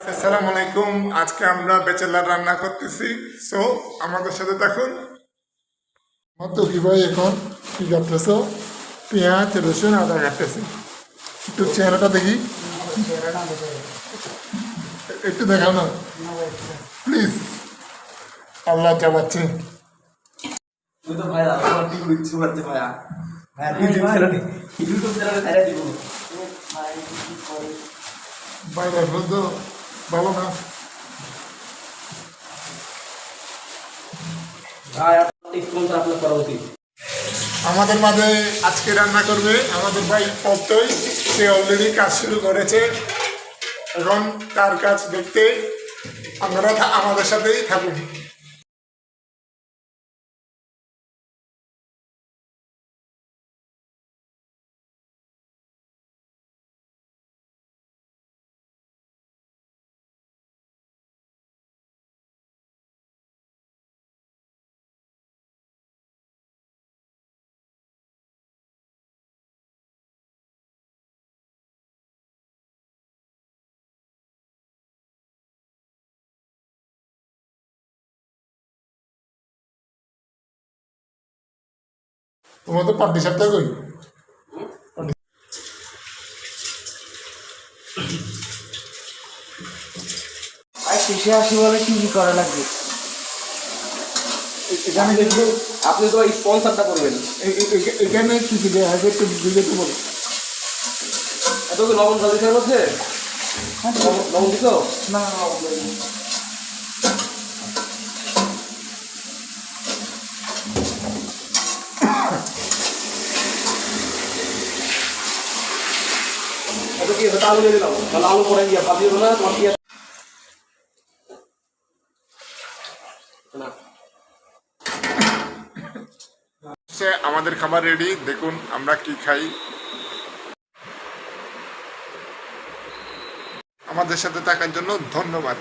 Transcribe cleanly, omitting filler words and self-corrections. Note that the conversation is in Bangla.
আসসালামু আলাইকুম। আজকে আমরা ব্যাচেলার রান্না করতেছি, সো আমাদের সাথে থাকুন। তো কি ভাই এখন কি কাটতেছো? পেঁয়াজ রসুন আদা কাটতেছি। একটু চেহারাটা দেখি, একটু দেখাও না প্লিজ। আল্লাহ চাবাচ্ছে। বাইরে বলতো ভালো না। আমাদের মাঝে আজকে রান্না করবে আমাদের ভাই অত্যই। সে অলরেডি কাজ শুরু করেছে, এখন তার কাজ দেখতে আপনারা আমাদের সাথেই থাকুন। তোমার তো পাটি সাপটা কই? শেষে আসি বলে কি কি করা লাগবে? এখানে দেখবো আপনি তো স্পন্সরটা করবেন। এখানে কি কি দেওয়া হবে একটু বুঝতে বলো। এত কি লবণ জল মধ্যে? লবণ দিত না না লবণ দেয়নি। এত কি আলু নিয়ে দিলাম, তাহলে আলু পরে গিয়ে ভাবিও না তোমার কি না। আমাদের খাবার রেডি, দেখুন আমরা কি খাই। আমাদের সাথে থাকার জন্য ধন্যবাদ।